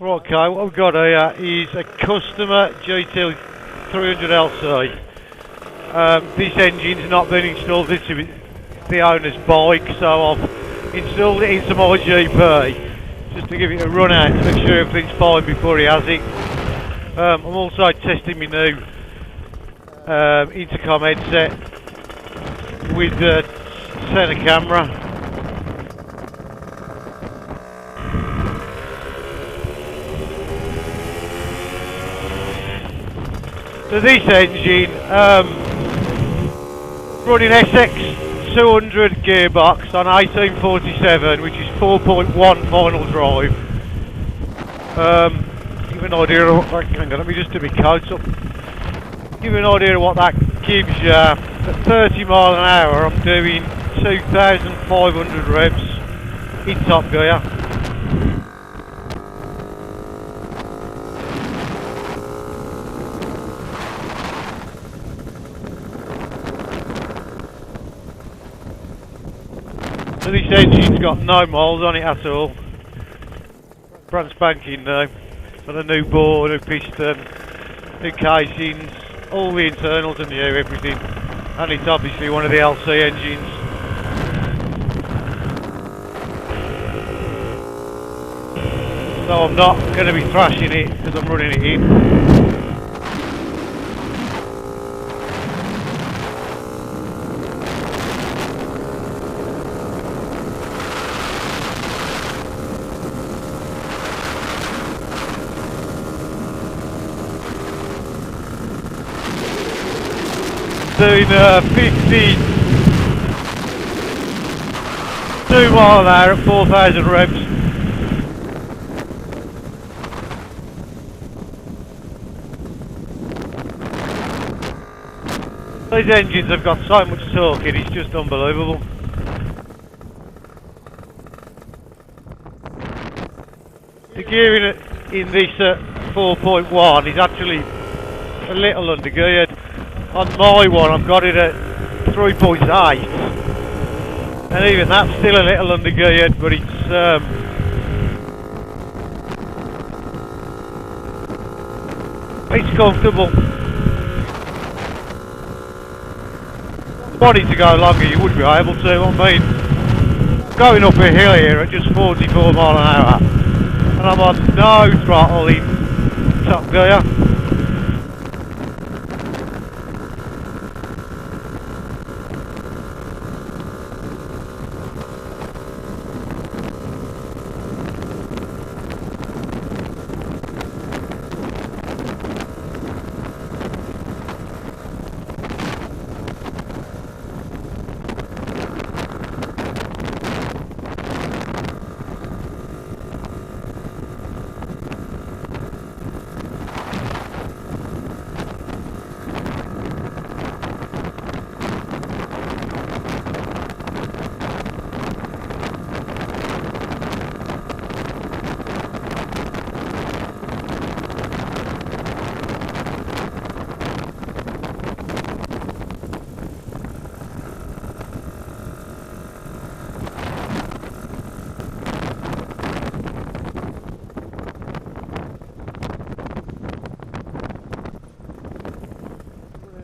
Right, okay, what we've got here is a customer GT300LC. This engine's not been installed into the owner's bike, so I've installed it into my GP just to give it a run out to make sure everything's fine before he has it. I'm also testing my new intercom headset with the centre camera. So this engine, running SX200 gearbox on 1847, which is 4.1 final drive. Give an idea of what that, hang on, let me just do my coats up. Give an idea of what that gives you. At 30 mile an hour, I'm doing 2,500 revs in top gear. So this engine's got no miles on it at all. Brand spanking new. Got a new bore, new piston, new casings, all the internals are new, everything. And it's obviously one of the LC engines. So I'm not going to be thrashing it because I'm running it in. Doing 52 mile an hour at 4,000 revs. These engines have got so much torque in, it's just unbelievable. The gearing in this at 4.1 is actually a little under geared. On my one I've got it at 3.8 and even that's still a little under geared, but it's comfortable. Wanting to go longer you would be able to. I mean, going up a hill here at just 44 mile an hour and I'm on no throttle in top gear.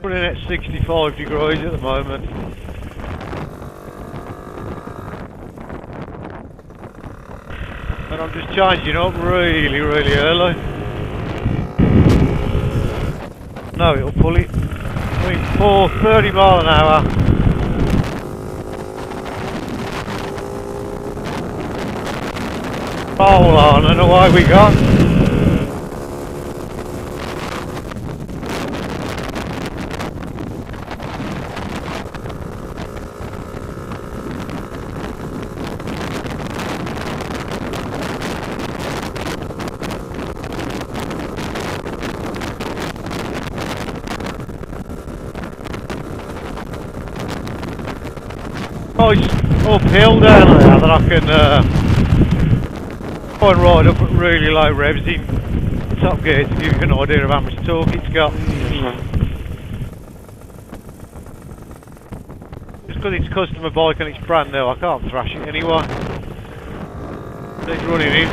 Running at 65 degrees at the moment. And I'm just changing up really early. No, it'll pull it. I mean, 30 mile an hour. Roll on and away we go. Nice uphill down there that I can try and ride up at really low revs in top gear to give you an idea of how much torque it's got. Just because it's a customer bike and it's brand new, I can't thrash it anyway. It's running in.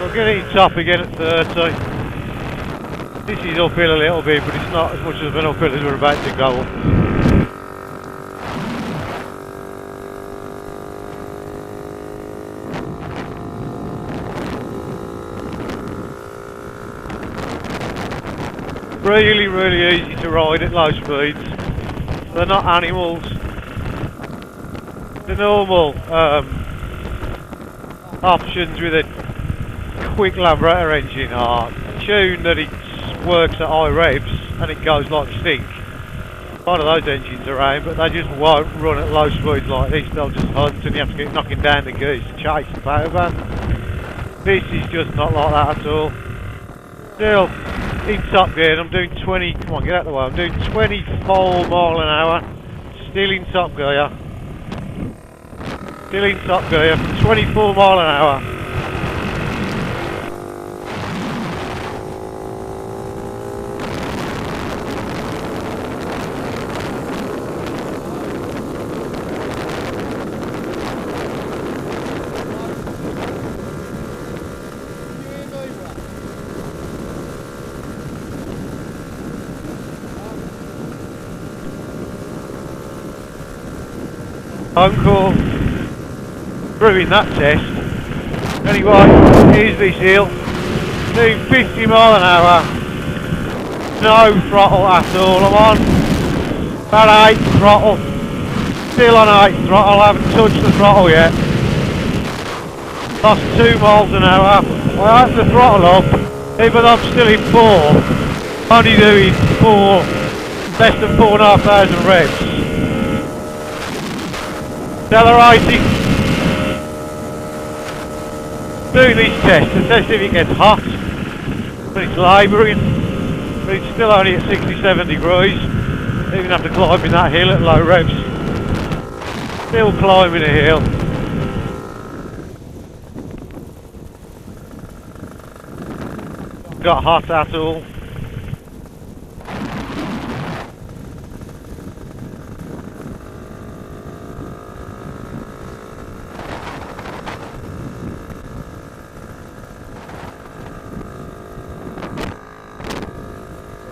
we're getting top again at 30. This is uphill a little bit, but it's not as much of an uphill as we're about to go up. Really, really easy to ride at low speeds. They're not animals. The normal options with a quick Lambretta engine are tuned that it works at high revs and it goes like stink. One of those engines around, but they just won't run at low speeds like this. They'll just hunt and you have to keep knocking down the gears to chase the power band. This is just not like that at all. Still in top gear, and I'm doing 20, come on, get out of the way, I'm doing 24 mile an hour, still in top gear. Still in top gear from 24 mile an hour. Uncle ruined that test. Anyway, here's this hill. Doing 50 mile an hour. No throttle at all. I'm on about 8 throttle. Still on 8 throttle. I haven't touched the throttle yet. Lost 2 miles an hour. I have the throttle up, even though I'm still in 4. Only doing less than 4,500 revs. Accelerating. Doing this test to test if it gets hot, but it's labouring, but it's still only at 67 degrees, even after climbing that hill at low revs. Still climbing a hill. Got hot at all.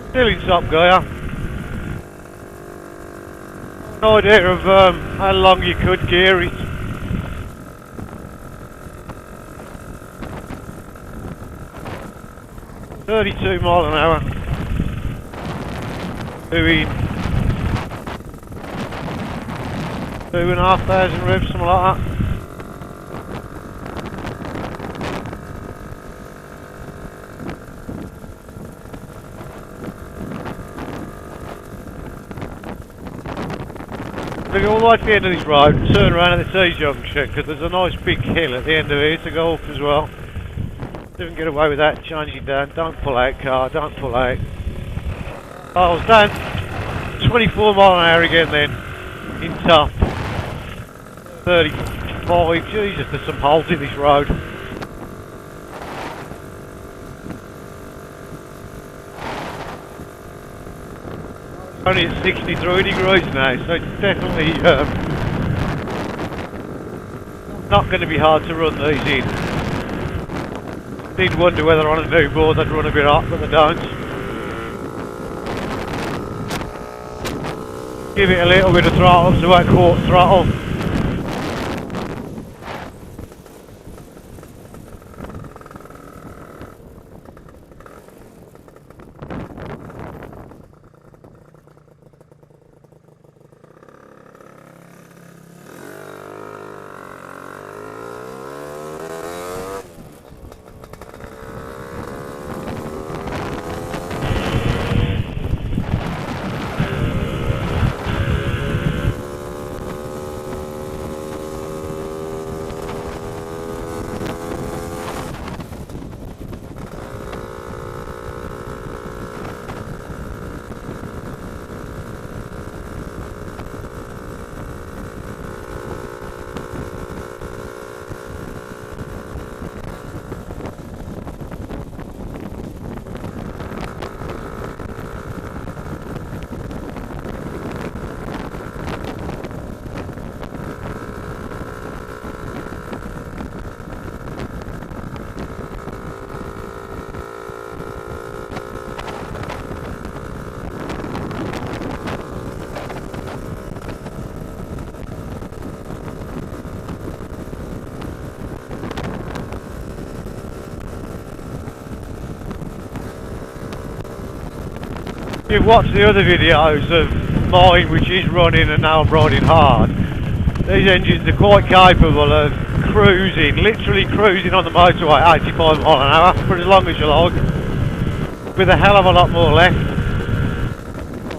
Still in top gear. No idea of how long you could gear it. .32 mile an hour. Doing 2,500 revs, something like that. Go all the way to the end of this road and turn around at the T-junction because there's a nice big hill at the end of here to go up as well. Don't get away with that, changing down, don't pull out car, don't pull out. Oh, I was down 24 mile an hour again then, in top. 35, Jesus, there's some holes in this road. Only at 63 degrees now, so it's definitely not going to be hard to run these in. Did wonder whether on a new board they'd run a bit hot, but they don't. Give it a little bit of throttle, so about quarter throttle. You've watched the other videos of mine which is running and now I'm riding hard. These engines are quite capable of cruising, literally cruising on the motorway 85 mile an hour for as long as you like, with a hell of a lot more left.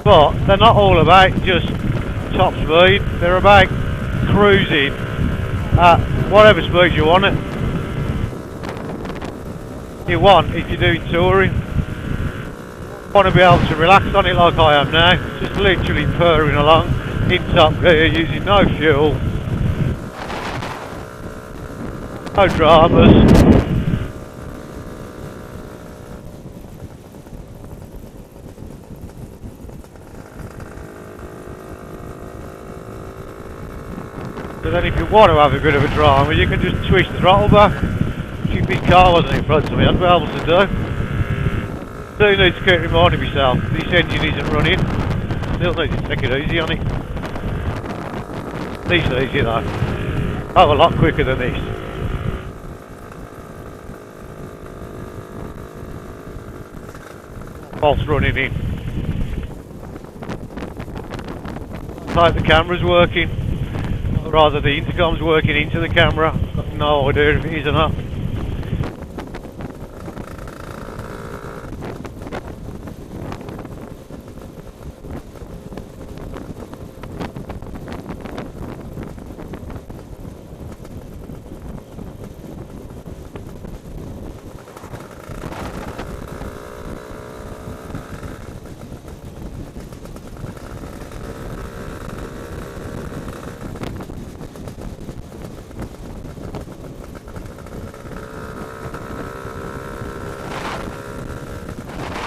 But they're not all about just top speed, they're about cruising at whatever speed you want it. You want if you're doing touring. Want to be able to relax on it like I am now, just literally purring along in top gear using no fuel, no dramas. But then if you want to have a bit of a drama, you can just twist the throttle back. If this car wasn't in front of me, I'd be able to do. Do need to keep reminding myself this engine isn't running. Still need to take it easy on it. This is easy though. Oh, a lot quicker than this. Whilst running in. Like the camera's working. Or rather the intercom's working into the camera. Got no idea if it is or not.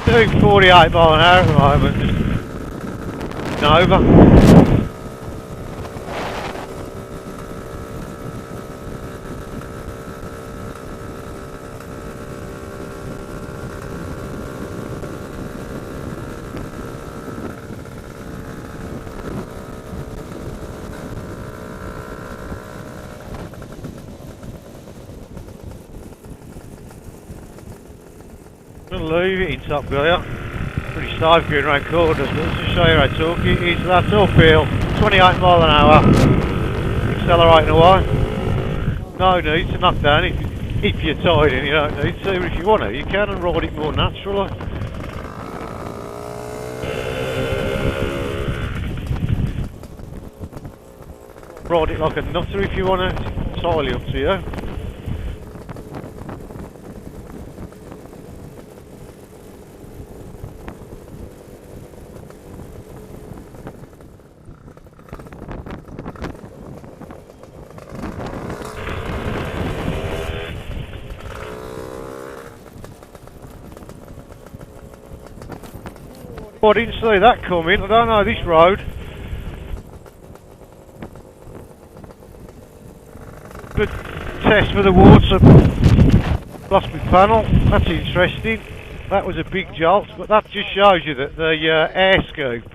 Doing 48 mile an hour at the moment, just over. I'm going to leave it in top gear. Pretty safe going around corners, but let's just show you how torquey it is. That's uphill, 28 mile an hour, accelerating away. No need to knock down if you're tired and you don't need to, but if you want to, you can and ride it more naturally. Ride it like a nutter if you want to, it's entirely up to you. Oh, I didn't see that coming. I don't know this road. Good test for the water. Lost my panel. That's interesting. That was a big jolt, but that just shows you that the air scoop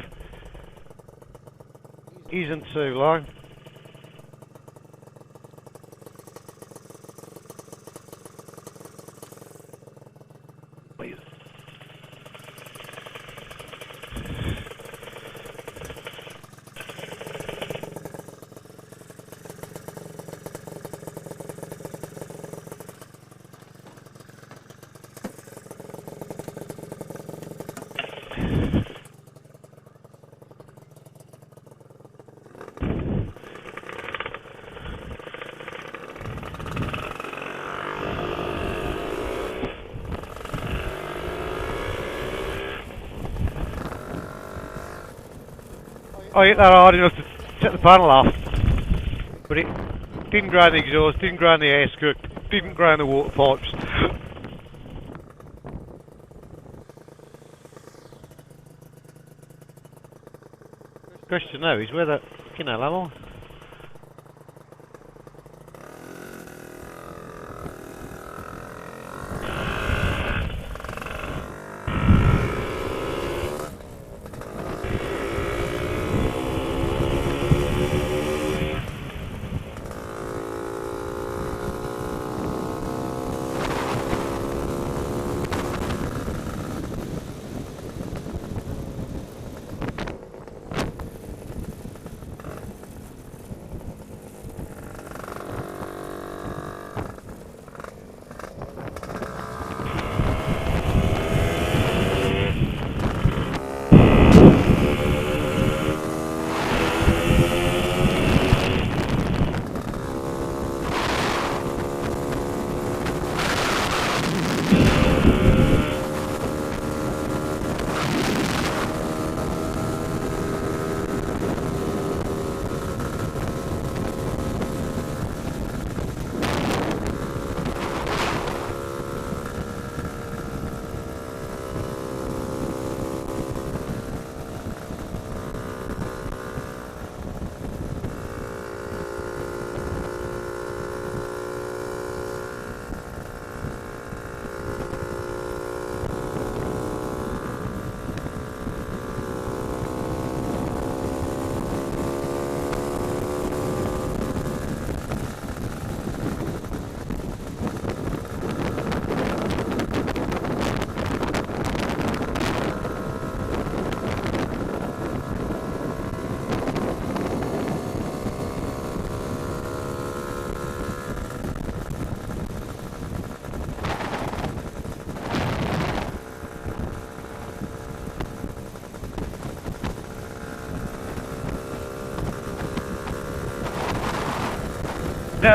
isn't too low. I hit that hard enough to set the panel off, but it didn't ground the exhaust, didn't ground the air scoop, didn't ground the water pipes. Question now is where the fucking hell am I?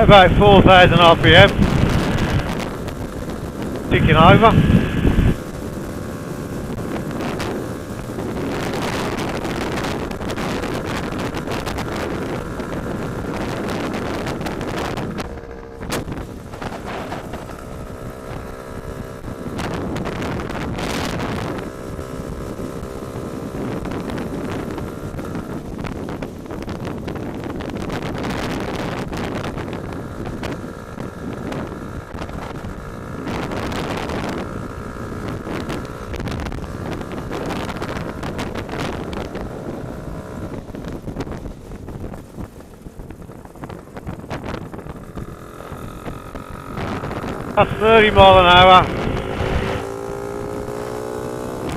at about 4,000 RPM. Ticking over. That's 30 mile an hour.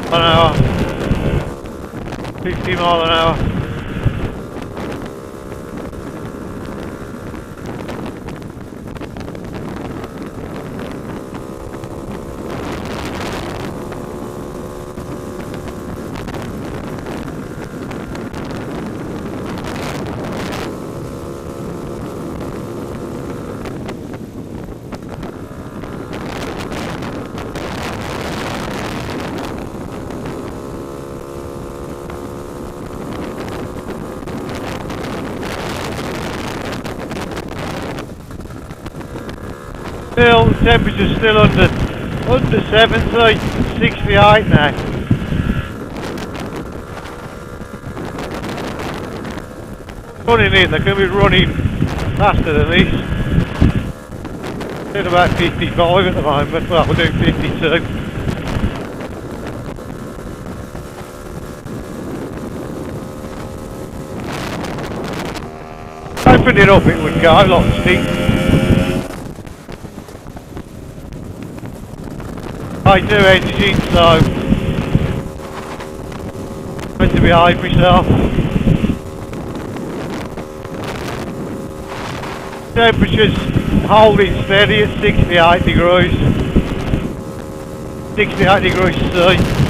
An hour. 50 mile an hour. Still, the temperature's still under 70, 68 now. Running in, they can be running faster than this. Doing about 55 at the moment, well we're doing 52. Opened it up, it would go like stick. I do engine, so I'm meant to behave myself. Temperature's holding steady at 68 degrees. 68 degrees C.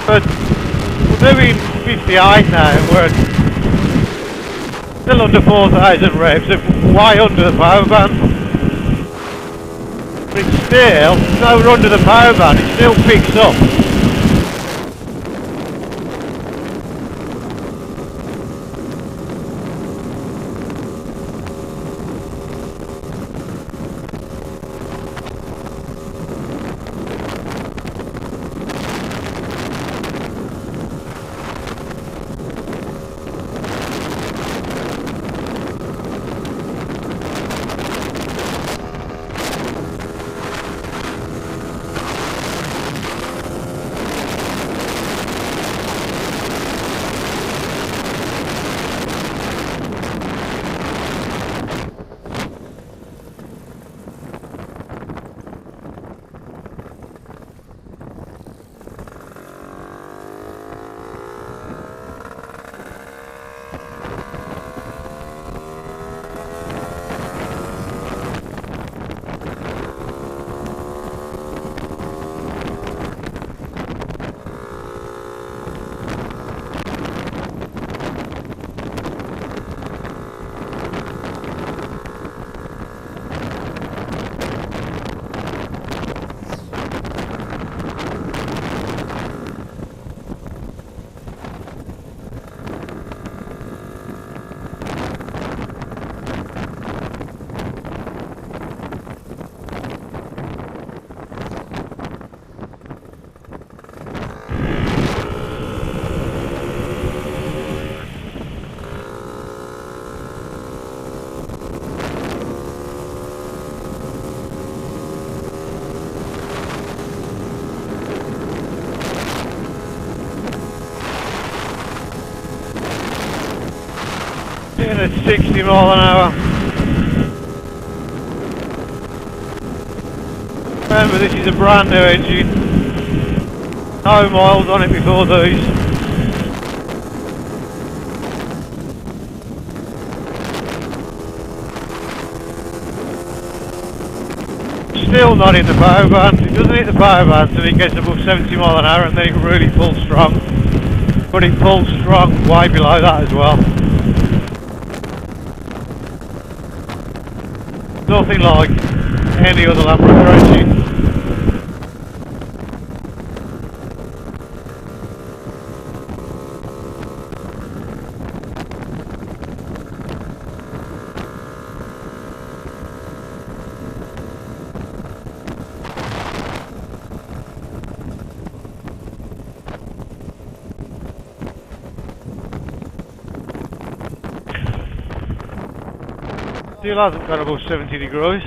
But we're doing 58 now, we're still under 4,000 revs, way under the power band. But it's still, though we're under the power band, it still picks up. Sitting at 60 mile an hour. Remember, this is a brand new engine. No miles on it before these. Still not in the power band. It doesn't hit the power band until it gets above 70 mile an hour, and then it really pulls strong. But it pulls strong way below that as well. Nothing like any other Lambretta engine. Still hasn't gone above 70 degrees.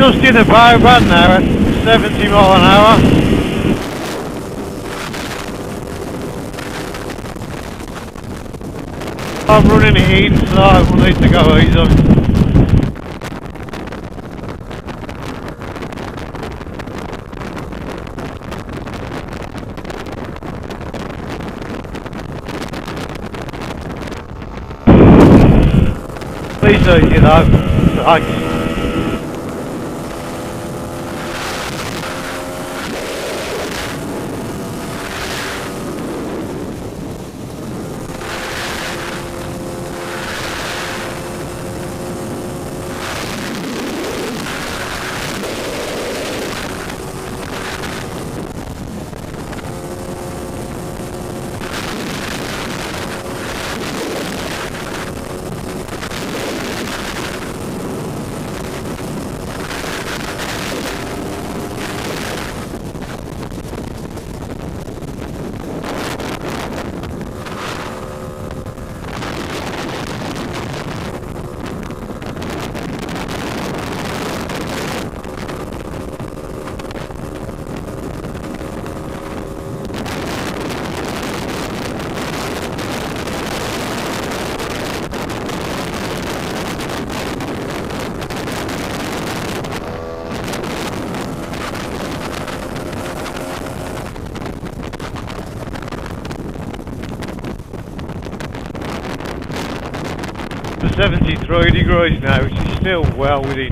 just in the power band now at 70 mile an hour. I'm running it in, so we'll need to go easy. Please do, you know. Thanks. To 73 degrees now, which is still well within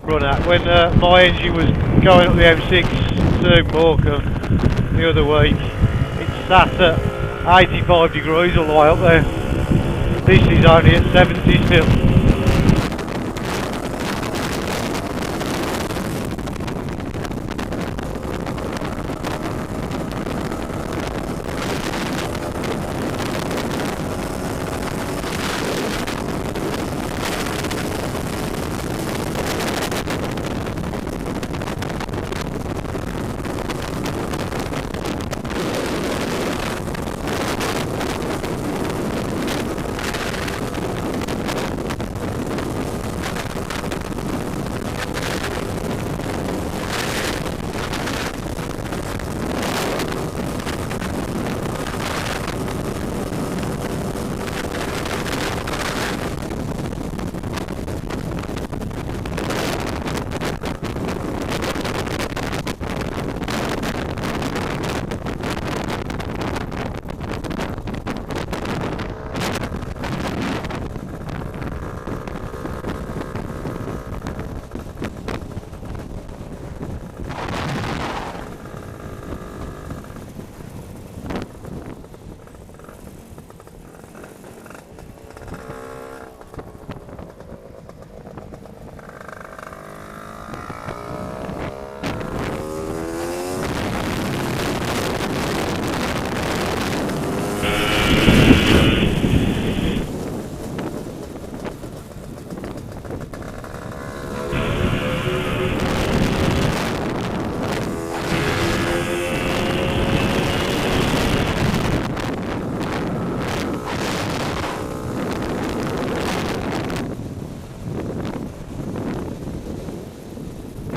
run out. When my engine was going up the M6 to Morecambe the other week, it sat at 85 degrees all the way up there. This is only at 70 still.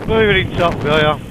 Moving in top there.